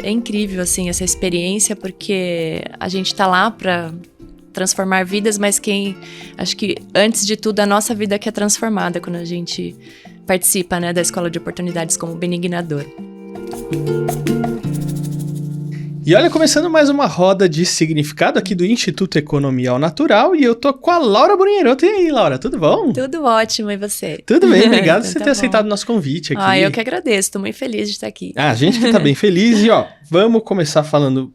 é incrível, assim, essa experiência, porque a gente tá lá pra transformar vidas, mas acho que, antes de tudo, a nossa vida que é transformada quando a gente participa, né, da Escola de Oportunidades como benignador. E olha, começando mais uma roda de significado aqui do Instituto Economia ao Natural, e eu tô com a Laura Brunheroto. E aí, Laura, tudo bom? Tudo ótimo, e você? Tudo bem, obrigado por Então você tá ter bom. aceitado o nosso convite aqui. Eu que agradeço, tô muito feliz de estar aqui. A gente que tá bem feliz. E ó, vamos começar falando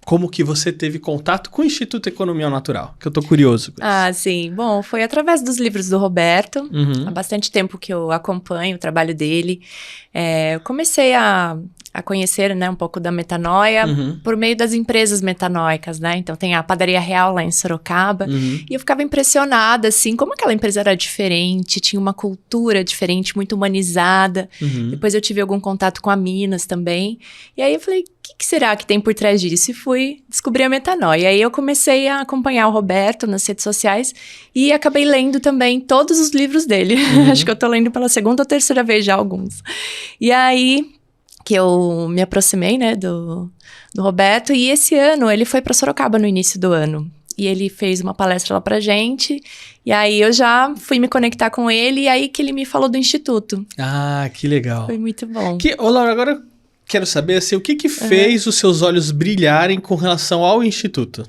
como que você teve contato com o Instituto Economia ao Natural, que eu tô curioso com isso. Sim. Bom, foi através dos livros do Roberto. Há bastante tempo que eu acompanho o trabalho dele. Eu comecei a conhecer, né, um pouco da metanoia por meio das empresas metanóicas, né? Então tem a Padaria Real lá em Sorocaba. E eu ficava impressionada, assim, como aquela empresa era diferente, tinha uma cultura diferente, muito humanizada. Depois eu tive algum contato com a Minas também. E aí eu falei, o que será que tem por trás disso? E fui descobrir a metanoia. E aí eu comecei a acompanhar o Roberto nas redes sociais e acabei lendo também todos os livros dele. Acho que eu tô lendo pela segunda ou terceira vez já alguns. E aí que eu me aproximei, né, do Roberto, e esse ano ele foi para Sorocaba no início do ano. E ele fez uma palestra lá pra gente, e aí eu já fui me conectar com ele, e aí que ele me falou do Instituto. Ah, que legal. Foi muito bom. Ô, Laura, agora eu quero saber, assim, o que fez os seus olhos brilharem com relação ao Instituto?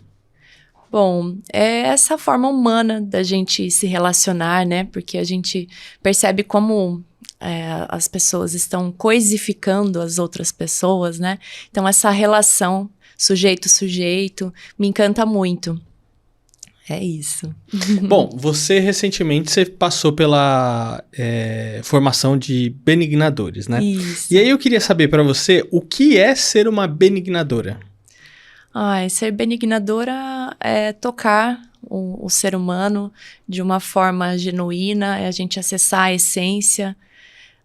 Bom, é essa forma humana da gente se relacionar, né, porque a gente percebe como as pessoas estão coisificando as outras pessoas, né? Então, essa relação sujeito-sujeito me encanta muito. É isso. Bom, você recentemente passou pela formação de benignadores, né? Isso. E aí eu queria saber para você, o que é ser uma benignadora? Ser benignadora é tocar o ser humano de uma forma genuína, é a gente acessar a essência,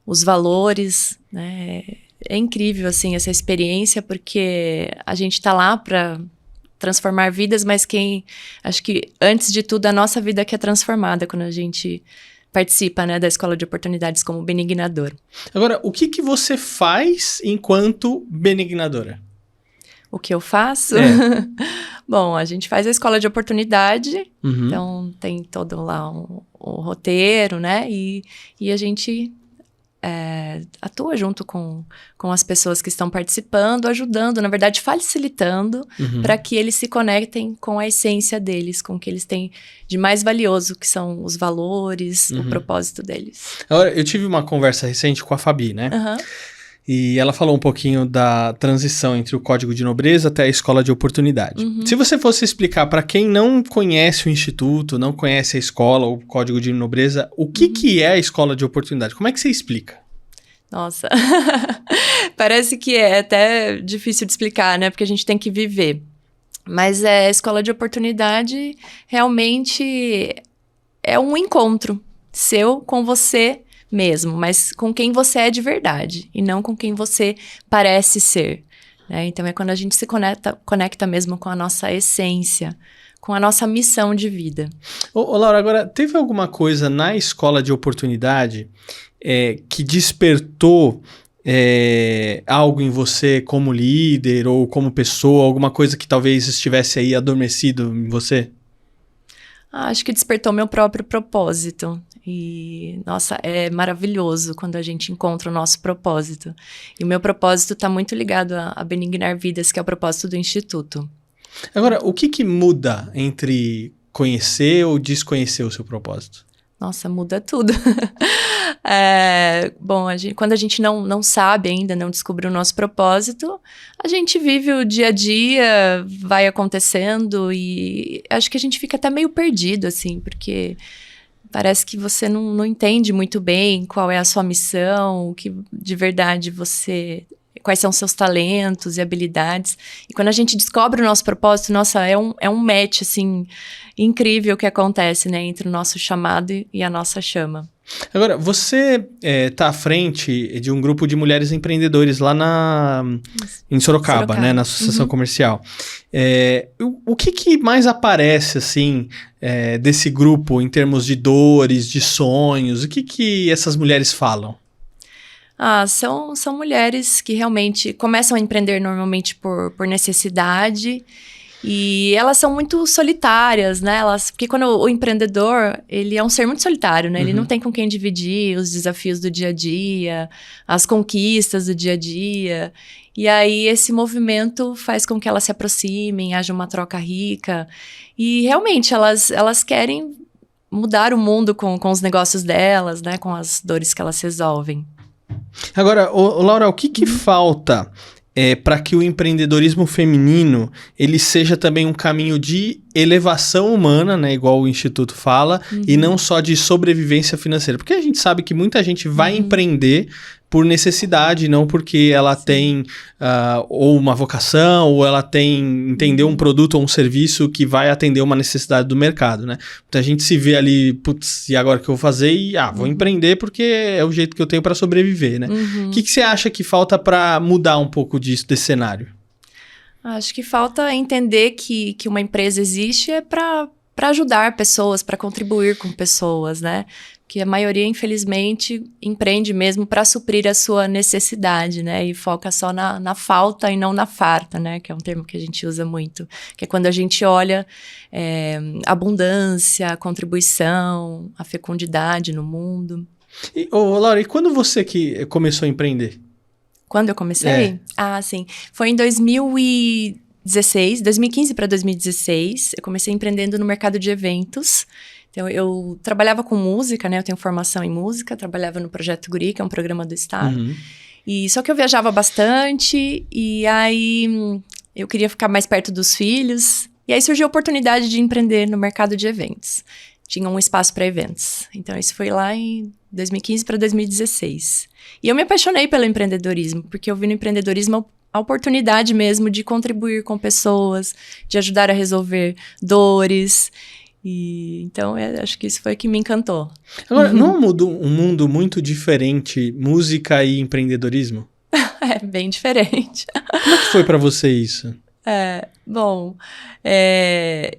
os valores, né? É incrível, assim, essa experiência, porque a gente tá lá para transformar vidas, mas acho que, antes de tudo, a nossa vida que é transformada quando a gente participa, né, da Escola de Oportunidades como benignador. Agora, o que você faz enquanto benignadora? O que eu faço? Bom, a gente faz a Escola de Oportunidade, então tem todo lá o roteiro, né, e a gente atua junto com as pessoas que estão participando, ajudando, na verdade facilitando para que eles se conectem com a essência deles, com o que eles têm de mais valioso, que são os valores, o propósito deles. Agora, eu tive uma conversa recente com a Fabi, né? E ela falou um pouquinho da transição entre o Código de Nobreza até a Escola de Oportunidade. Se você fosse explicar para quem não conhece o Instituto, não conhece a escola, o Código de Nobreza, o que é a Escola de Oportunidade? Como é que você explica? Nossa, parece que é até difícil de explicar, né? Porque a gente tem que viver. Mas a Escola de Oportunidade realmente é um encontro seu com você mesmo, mas com quem você é de verdade e não com quem você parece ser, né? Então é quando a gente se conecta mesmo com a nossa essência, com a nossa missão de vida. Ô, Laura, agora, teve alguma coisa na Escola de Oportunidade que despertou algo em você como líder ou como pessoa, alguma coisa que talvez estivesse aí adormecido em você? Acho que despertou meu próprio propósito. E, nossa, é maravilhoso quando a gente encontra o nosso propósito. E o meu propósito está muito ligado a benignar vidas, que é o propósito do Instituto. Agora, o que muda entre conhecer ou desconhecer o seu propósito? Nossa, muda tudo. Bom, quando a gente não sabe ainda, não descobriu o nosso propósito, a gente vive o dia a dia, vai acontecendo e acho que a gente fica até meio perdido, assim, porque parece que você não entende muito bem qual é a sua missão, o que de verdade quais são os seus talentos e habilidades. E quando a gente descobre o nosso propósito, nossa, é um match, assim, incrível que acontece, né, entre o nosso chamado e a nossa chama. Agora, você está à frente de um grupo de mulheres empreendedores lá em Sorocaba, né, na Associação Comercial. O que mais aparece, assim, desse grupo em termos de dores, de sonhos? O que essas mulheres falam? São mulheres que realmente começam a empreender normalmente por necessidade. E elas são muito solitárias, né? Porque quando o empreendedor, ele é um ser muito solitário, né? Ele não tem com quem dividir os desafios do dia a dia, as conquistas do dia a dia. E aí, esse movimento faz com que elas se aproximem, haja uma troca rica. E, realmente, elas querem mudar o mundo com os negócios delas, né? Com as dores que elas resolvem. Agora, Laura, o que falta para que o empreendedorismo feminino ele seja também um caminho de elevação humana, né, igual o Instituto fala, e não só de sobrevivência financeira? Porque a gente sabe que muita gente vai empreender por necessidade, não porque ela tem ou uma vocação, ou ela entendeu um produto ou um serviço que vai atender uma necessidade do mercado, né? Muita gente se vê ali, putz, e agora o que eu vou fazer? E vou empreender porque é o jeito que eu tenho para sobreviver, né? O que você acha que falta para mudar um pouco desse cenário? Acho que falta entender que uma empresa existe para ajudar pessoas, para contribuir com pessoas, né? Que a maioria, infelizmente, empreende mesmo para suprir a sua necessidade, né? E foca só na falta e não na farta, né? Que é um termo que a gente usa muito. Que é quando a gente olha abundância, a contribuição, a fecundidade no mundo. Laura, e quando você que começou a empreender? Quando eu comecei? Sim. Foi em 2015 para 2016. Eu comecei empreendendo no mercado de eventos. Então, eu trabalhava com música, né? Eu tenho formação em música, trabalhava no Projeto Guri, que é um programa do Estado. Só que eu viajava bastante, e aí eu queria ficar mais perto dos filhos. E aí surgiu a oportunidade de empreender no mercado de eventos. Tinha um espaço para eventos. Então, isso foi lá em 2015 para 2016. E eu me apaixonei pelo empreendedorismo, porque eu vi no empreendedorismo a oportunidade mesmo de contribuir com pessoas, de ajudar a resolver dores. Então, acho que isso foi o que me encantou. Agora, não muda um mundo muito diferente, música e empreendedorismo? É bem diferente. Como é que foi pra você isso?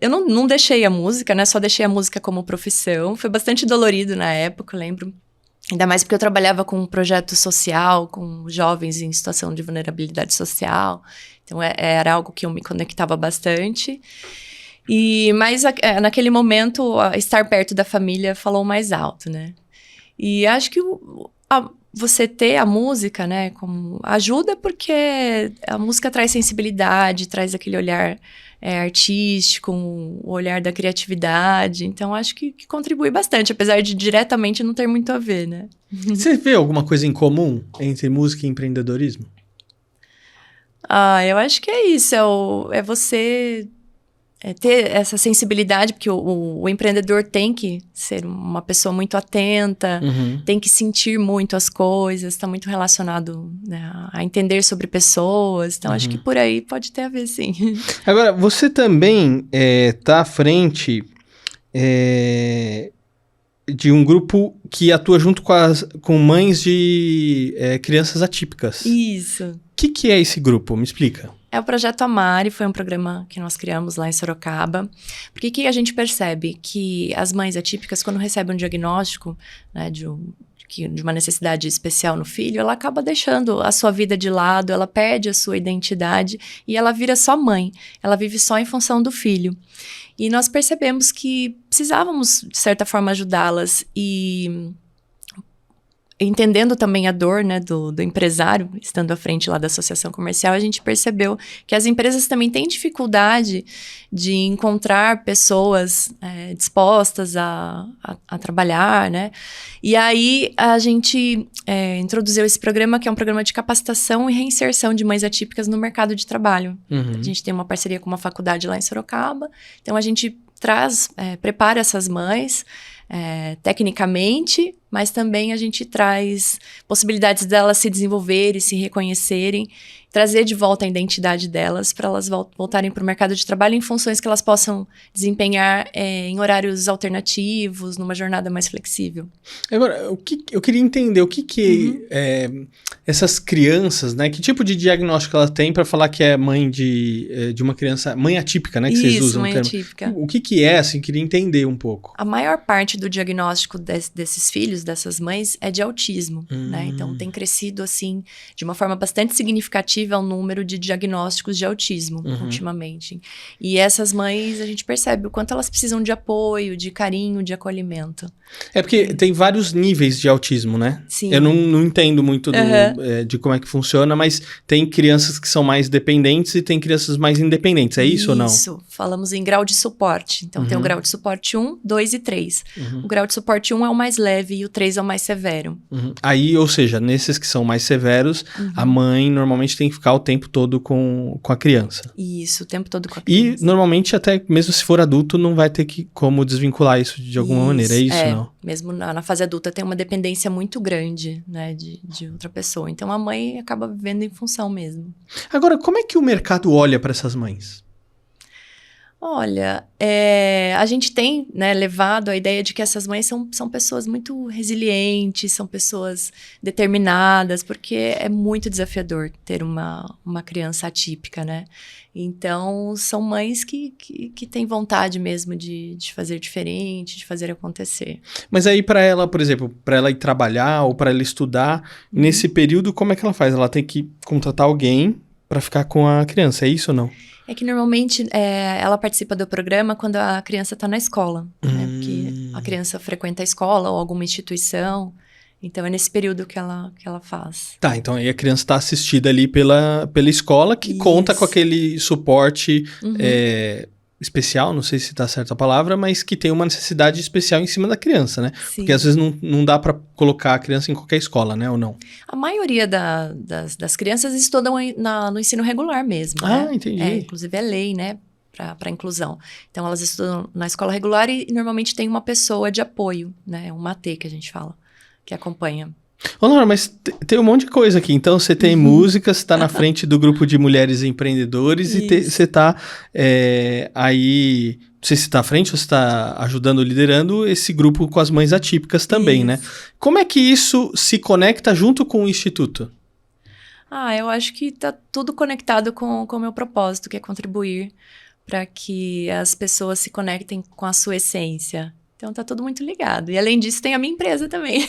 Eu não deixei a música, né? Só deixei a música como profissão. Foi bastante dolorido na época, eu lembro. Ainda mais porque eu trabalhava com um projeto social, com jovens em situação de vulnerabilidade social. Então, era algo que eu me conectava bastante. Mas naquele momento, estar perto da família falou mais alto, né? E acho que você ter a música, né, como ajuda, porque a música traz sensibilidade, traz aquele olhar artístico, o olhar da criatividade. Então, acho que contribui bastante, apesar de diretamente não ter muito a ver, né? Você vê alguma coisa em comum entre música e empreendedorismo? Eu acho que é isso, é você ter essa sensibilidade, porque o empreendedor tem que ser uma pessoa muito atenta, tem que sentir muito as coisas, está muito relacionado, né, a entender sobre pessoas. Então, acho que por aí pode ter a ver, sim. Agora, você também está à frente de um grupo que atua junto com mães de crianças atípicas. Isso. O que é esse grupo? Me explica. É o Projeto Amare, foi um programa que nós criamos lá em Sorocaba. Porque que a gente percebe? Que as mães atípicas, quando recebem um diagnóstico, né, de uma necessidade especial no filho, ela acaba deixando a sua vida de lado, ela perde a sua identidade e ela vira só mãe. Ela vive só em função do filho. E nós percebemos que precisávamos, de certa forma, ajudá-las e entendendo também a dor, né, do empresário, estando à frente lá da associação comercial, a gente percebeu que as empresas também têm dificuldade de encontrar pessoas dispostas a trabalhar, né? E aí a gente introduziu esse programa, que é um programa de capacitação e reinserção de mães atípicas no mercado de trabalho. A gente tem uma parceria com uma faculdade lá em Sorocaba, então a gente prepara essas mães tecnicamente, mas também a gente traz possibilidades delas se desenvolverem, se reconhecerem, trazer de volta a identidade delas para elas voltarem para o mercado de trabalho em funções que elas possam desempenhar em horários alternativos, numa jornada mais flexível. Agora, eu queria entender o que essas crianças, né? Que tipo de diagnóstico ela tem para falar que é mãe de uma criança, mãe atípica, né? Que vocês usam mãe o termo. Atípica. O que é, assim, queria entender um pouco. A maior parte do diagnóstico desses filhos, diagnósticos dessas mães é de autismo, né? Então, tem crescido, assim, de uma forma bastante significativa o número de diagnósticos de autismo, ultimamente. E essas mães, a gente percebe o quanto elas precisam de apoio, de carinho, de acolhimento. É porque tem vários níveis de autismo, né? Sim. Eu não entendo muito de como é que funciona, mas tem crianças que são mais dependentes e tem crianças mais independentes, é isso ou não? Isso, falamos em grau de suporte. Então, tem o grau de suporte 1, 2 e 3. O grau de suporte 1 é o mais leve e o 3 é o mais severo. Aí, ou seja, nesses que são mais severos, a mãe normalmente tem que ficar o tempo todo com a criança. Isso, o tempo todo com a criança. E, normalmente, até mesmo se for adulto, não vai ter como desvincular isso de alguma maneira, é isso, não? Mesmo na fase adulta tem uma dependência muito grande, né, de outra pessoa. Então, a mãe acaba vivendo em função mesmo. Agora, como é que o mercado olha para essas mães? Olha, a gente tem, né, levado a ideia de que essas mães são pessoas muito resilientes, são pessoas determinadas, porque é muito desafiador ter uma criança atípica, né? Então, são mães que têm vontade mesmo de fazer diferente, de fazer acontecer. Mas aí para ela, por exemplo, para ela ir trabalhar ou para ela estudar, nesse período, como é que ela faz? Ela tem que contratar alguém para ficar com a criança, é isso ou não? É que normalmente ela participa do programa quando a criança está na escola, né? Porque a criança frequenta a escola ou alguma instituição, então é nesse período que ela faz. Tá, então aí a criança está assistida ali pela escola que conta com aquele suporte especial, não sei se tá certa a palavra, mas que tem uma necessidade especial em cima da criança, né? Sim. Porque às vezes não dá para colocar a criança em qualquer escola, né? Ou não? A maioria das crianças estudam no ensino regular mesmo, né? Entendi. Inclusive é lei, né? Para inclusão. Então, elas estudam na escola regular e normalmente tem uma pessoa de apoio, né? Um AT que a gente fala, que acompanha. Ô, Laura, mas tem um monte de coisa aqui. Então, você tem música, você tá na frente do grupo de mulheres empreendedores e você tá aí... Não sei se tá à frente ou se tá ajudando, liderando esse grupo com as mães atípicas também, né? Como é que isso se conecta junto com o Instituto? Eu acho que tá tudo conectado com o meu propósito, que é contribuir para que as pessoas se conectem com a sua essência. Então, tá tudo muito ligado. E, além disso, tem a minha empresa também.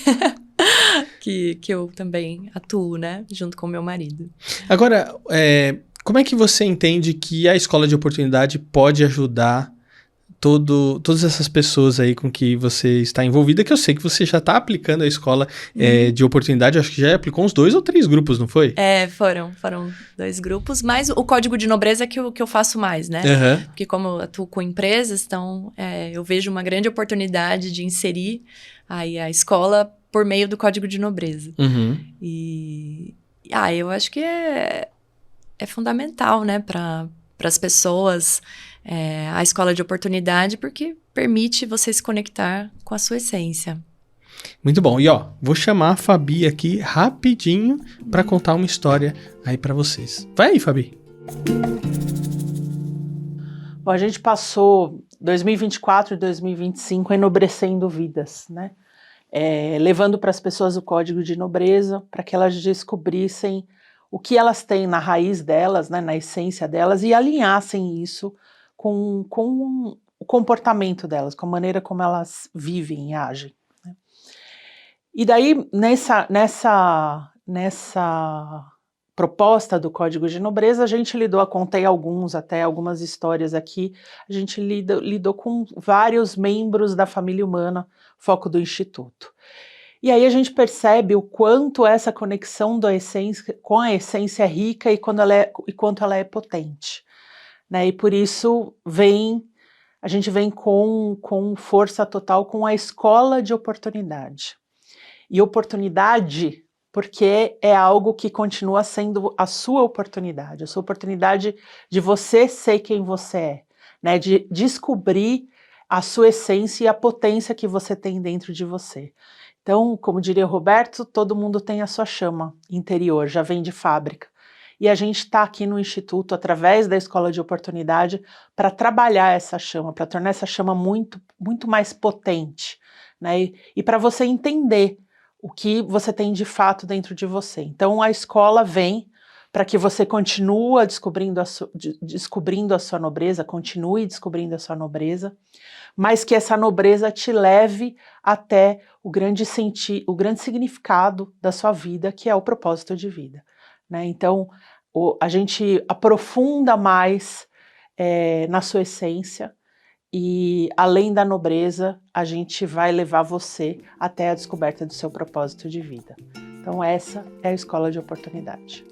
que eu também atuo, né? Junto com o meu marido. Agora, como é que você entende que a escola de oportunidade pode ajudar todas essas pessoas aí com que você está envolvida, que eu sei que você já está aplicando a escola de oportunidade, acho que já aplicou uns 2 ou 3 grupos, não foi? Foram 2 grupos, mas o código de nobreza é que eu faço mais, né? Porque como eu atuo com empresas, então eu vejo uma grande oportunidade de inserir aí a escola por meio do código de nobreza. E eu acho que é fundamental, né, para as pessoas, a escola de oportunidade, porque permite você se conectar com a sua essência. Muito bom. E vou chamar a Fabi aqui rapidinho para contar uma história aí para vocês. Vai aí, Fabi. Bom, a gente passou 2024 e 2025 enobrecendo vidas, né? Levando para as pessoas o código de nobreza, para que elas descobrissem o que elas têm na raiz delas, né, na essência delas, e alinhassem isso com o comportamento delas, com a maneira como elas vivem e agem, né? E daí, nessa proposta do Código de Nobreza, a gente contei algumas histórias aqui, a gente lidou com vários membros da família humana, foco do Instituto. E aí a gente percebe o quanto essa conexão com a essência é rica e quanto ela é potente, né? E por isso a gente vem com força total com a escola de oportunidade. E oportunidade porque é algo que continua sendo a sua oportunidade de você ser quem você é, né? De descobrir a sua essência e a potência que você tem dentro de você. Então, como diria o Roberto, todo mundo tem a sua chama interior, já vem de fábrica. E a gente está aqui no Instituto, através da Escola de Oportunidade, para trabalhar essa chama, para tornar essa chama muito, muito mais potente, né? E para você entender o que você tem de fato dentro de você. Então, a escola vem para que você continue descobrindo a sua nobreza, continue descobrindo a sua nobreza, mas que essa nobreza te leve até o grande significado da sua vida, que é o propósito de vida, né? Então, a gente aprofunda mais na sua essência e, além da nobreza, a gente vai levar você até a descoberta do seu propósito de vida. Então, essa é a Escola de Oportunidade.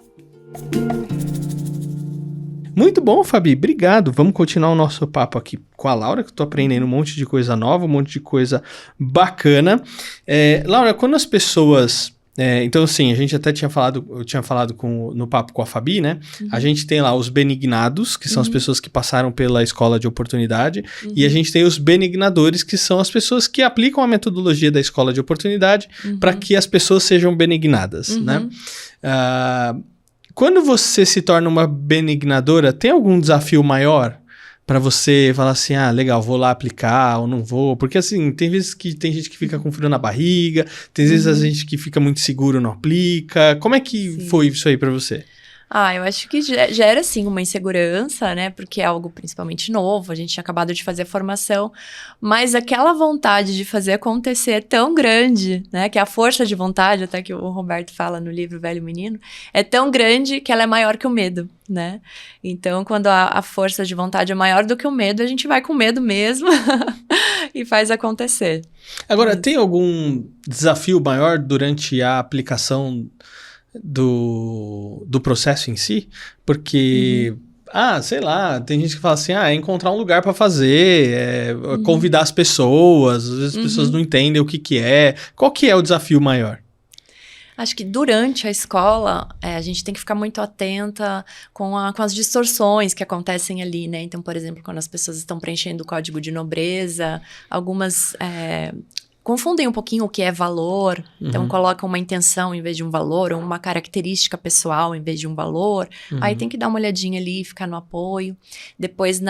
Muito bom, Fabi, obrigado. Vamos continuar o nosso papo aqui com a Laura, que eu tô aprendendo um monte de coisa nova, um monte de coisa bacana. Laura, quando as pessoas... então, assim, a gente até eu tinha falado no papo com a Fabi, né? A gente tem lá os benignados, que são as pessoas que passaram pela Escola de Oportunidade, e a gente tem os benignadores, que são as pessoas que aplicam a metodologia da Escola de Oportunidade para que as pessoas sejam benignadas, né? Quando você se torna uma benignadora, tem algum desafio maior para você falar assim, legal, vou lá aplicar ou não vou? Porque assim, tem vezes que tem gente que fica com frio na barriga, tem vezes a gente que fica muito seguro não aplica. Como é que foi isso aí para você? Eu acho que gera, sim, uma insegurança, né? Porque é algo principalmente novo, a gente tinha acabado de fazer a formação, mas aquela vontade de fazer acontecer é tão grande, né? Que a força de vontade, até que o Roberto fala no livro Velho Menino, é tão grande que ela é maior que o medo, né? Então, quando a força de vontade é maior do que o medo, a gente vai com medo mesmo e faz acontecer. Agora, tem algum desafio maior durante a aplicação do processo em si? Porque, sei lá, tem gente que fala assim, é encontrar um lugar para fazer, convidar as pessoas, às vezes as pessoas não entendem o que é. Qual que é o desafio maior? Acho que durante a escola, a gente tem que ficar muito atenta com as distorções que acontecem ali, né? Então, por exemplo, quando as pessoas estão preenchendo o código de nobreza, algumas... confundem um pouquinho o que é valor, então colocam uma intenção em vez de um valor, ou uma característica pessoal em vez de um valor, aí tem que dar uma olhadinha ali, ficar no apoio. Depois,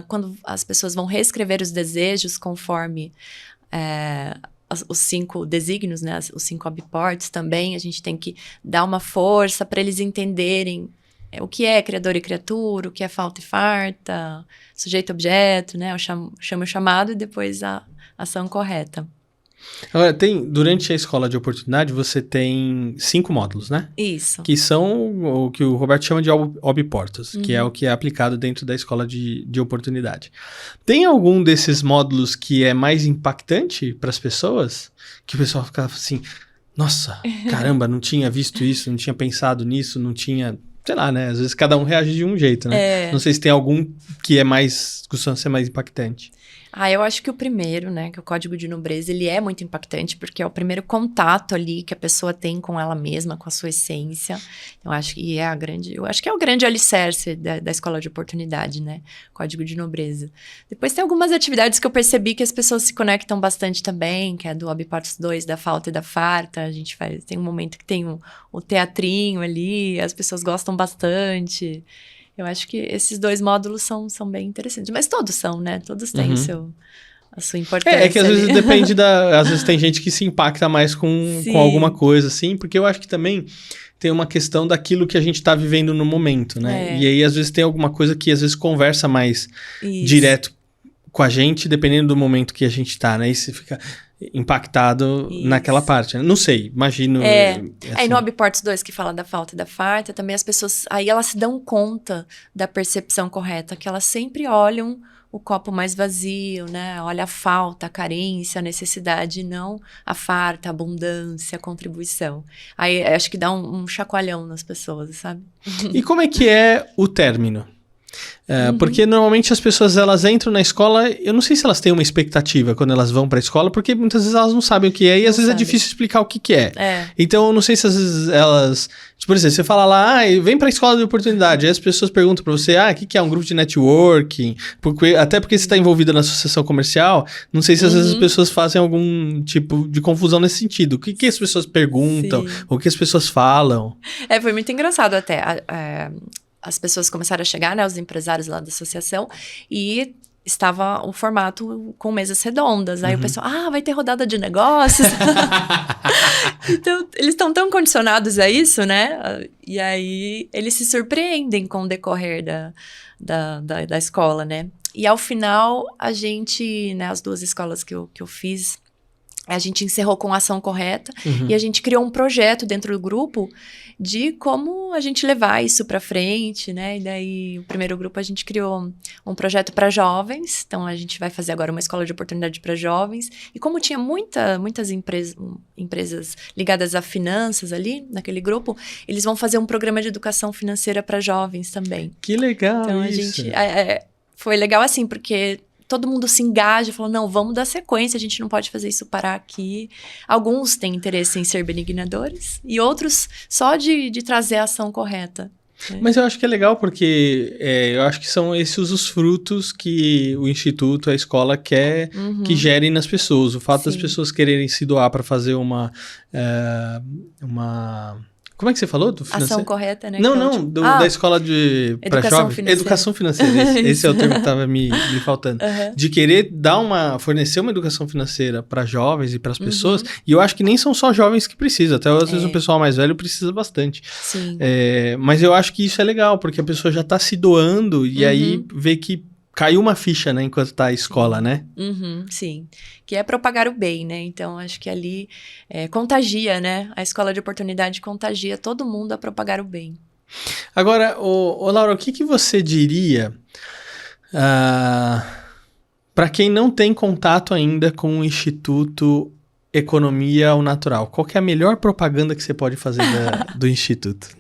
quando as pessoas vão reescrever os desejos conforme os 5 desígnios, né, os 5 obports também, a gente tem que dar uma força para eles entenderem o que é criador e criatura, o que é falta e farta, sujeito e objeto, né, chama o chamado e depois a ação correta. Agora, durante a Escola de Oportunidade, você tem 5 módulos, né? Isso. Que são o que o Roberto chama de obportos, que é o que é aplicado dentro da Escola de Oportunidade. Tem algum desses módulos que é mais impactante para as pessoas? Que o pessoal fica assim, nossa, caramba, não tinha visto isso, não tinha pensado nisso, não tinha... Sei lá, né? Às vezes cada um reage de um jeito, né? Não sei se tem algum que costuma ser mais impactante. Eu acho que o primeiro, né, que é o Código de Nobreza, ele é muito impactante, porque é o primeiro contato ali que a pessoa tem com ela mesma, com a sua essência. Eu acho que é o grande alicerce da Escola de Oportunidade, né, Código de Nobreza. Depois tem algumas atividades que eu percebi que as pessoas se conectam bastante também, que é do Obportos 2, da falta e da farta. A gente tem um momento que tem o teatrinho ali, as pessoas gostam bastante. Eu acho que esses 2 módulos são bem interessantes. Mas todos são, né? Todos têm a sua importância. É que às vezes depende às vezes tem gente que se impacta mais com alguma coisa, assim. Porque eu acho que também tem uma questão daquilo que a gente tá vivendo no momento, né? E aí, às vezes, tem alguma coisa que às vezes conversa mais direto com a gente, dependendo do momento que a gente tá, né? E você fica impactado naquela parte, né? Não sei, imagino... Aí no Obportos 2, que fala da falta e da farta, também as pessoas... Aí elas se dão conta da percepção correta, que elas sempre olham o copo mais vazio, né? Olha a falta, a carência, a necessidade, não a farta, a abundância, a contribuição. Aí acho que dá um chacoalhão nas pessoas, sabe? E como é que é o término? Porque normalmente as pessoas elas entram na escola, eu não sei se elas têm uma expectativa quando elas vão pra escola, porque muitas vezes elas não sabem o que é e às vezes é difícil explicar o que é. Então eu não sei se às vezes elas, por exemplo, você fala lá, vem pra Escola de Oportunidade, aí as pessoas perguntam pra você, o que é um grupo de networking, até porque você tá envolvida na associação comercial, não sei se às vezes as pessoas fazem algum tipo de confusão nesse sentido. O que as pessoas perguntam, o que as pessoas falam? Foi muito engraçado até, as pessoas começaram a chegar, né, os empresários lá da associação, e estava o formato com mesas redondas. Aí o pessoal, vai ter rodada de negócios. Então, eles estão tão condicionados a isso, né? E aí, eles se surpreendem com o decorrer da escola, né? E ao final, a gente, né, as 2 escolas que eu fiz, a gente encerrou com a ação correta e a gente criou um projeto dentro do grupo de como a gente levar isso para frente, né? E daí, o primeiro grupo, a gente criou um projeto para jovens. Então, a gente vai fazer agora uma escola de oportunidade para jovens. E como tinha muitas empresas ligadas a finanças ali, naquele grupo, eles vão fazer um programa de educação financeira para jovens também. Que legal então, isso! Foi legal assim, porque todo mundo se engaja, falou, não, vamos dar sequência, a gente não pode fazer isso parar aqui. Alguns têm interesse em ser benignadores e outros só de trazer a ação correta. Né? Mas eu acho que é legal porque eu acho que são esses os frutos que o Instituto, a escola quer que gerem nas pessoas. O fato das pessoas quererem se doar para fazer uma... Como é que você falou? Do financeiro? Ação correta, né? Da escola para jovens. Financeira. Educação financeira. Esse é o termo que estava me faltando. De querer fornecer uma educação financeira para jovens e para as pessoas. E eu acho que nem são só jovens que precisam. Até às vezes o pessoal mais velho precisa bastante. Sim. Mas eu acho que isso é legal, porque a pessoa já está se doando e aí vê que caiu uma ficha, né, enquanto tá a escola, né? Sim, que é propagar o bem, né? Então, acho que ali contagia, né? A escola de oportunidade contagia todo mundo a propagar o bem. Agora, Laura, o que você diria para quem não tem contato ainda com o Instituto Economia ao Natural? Qual que é a melhor propaganda que você pode fazer do Instituto?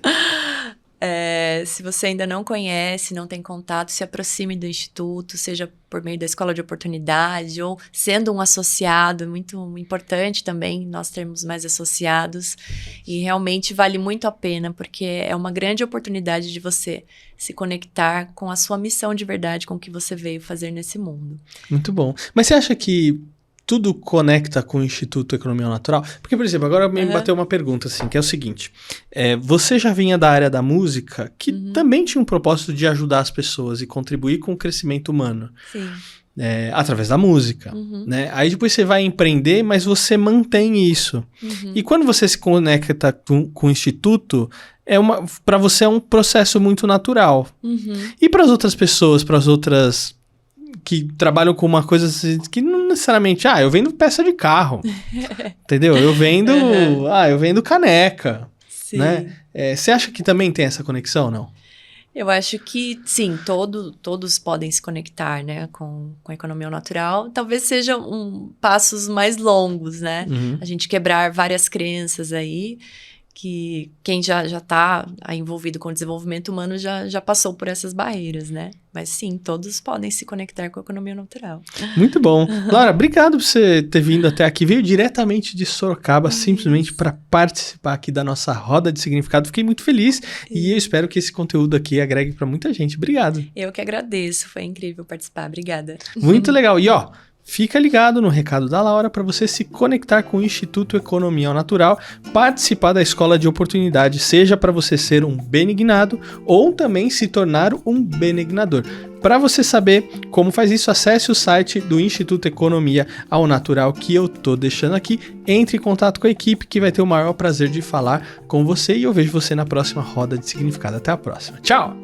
Se você ainda não conhece, não tem contato, se aproxime do Instituto, seja por meio da Escola de Oportunidade ou sendo um associado, é muito importante também nós termos mais associados e realmente vale muito a pena, porque é uma grande oportunidade de você se conectar com a sua missão de verdade, com o que você veio fazer nesse mundo. Muito bom. Mas você acha que tudo conecta com o Instituto Economia Natural? Porque, por exemplo, agora me bateu uma pergunta, assim, que é o seguinte. Você já vinha da área da música, que também tinha um propósito de ajudar as pessoas e contribuir com o crescimento humano. Sim. Através da música, né? Aí depois você vai empreender, mas você mantém isso. E quando você se conecta com o Instituto, para você é um processo muito natural. E para as outras pessoas, para as outras que trabalham com uma coisa que não necessariamente, eu vendo peça de carro, entendeu? Eu vendo caneca, Sim. Né? Você acha que também tem essa conexão, não? Eu acho que, sim, todos podem se conectar, né, com a economia natural. Talvez sejam passos mais longos, né? A gente quebrar várias crenças aí, que quem já está envolvido com o desenvolvimento humano já passou por essas barreiras, né? Mas sim, todos podem se conectar com a economia natural. Muito bom. Laura, obrigado por você ter vindo até aqui. Veio diretamente de Sorocaba, simplesmente para participar aqui da nossa roda de significado. Fiquei muito feliz e eu espero que esse conteúdo aqui agregue para muita gente. Obrigado. Eu que agradeço, foi incrível participar. Obrigada. Muito legal. E fica ligado no recado da Laura para você se conectar com o Instituto Economia ao Natural, participar da Escola de Oportunidade, seja para você ser um benignado ou também se tornar um benignador. Para você saber como faz isso, acesse o site do Instituto Economia ao Natural que eu tô deixando aqui. Entre em contato com a equipe que vai ter o maior prazer de falar com você e eu vejo você na próxima roda de significado. Até a próxima. Tchau!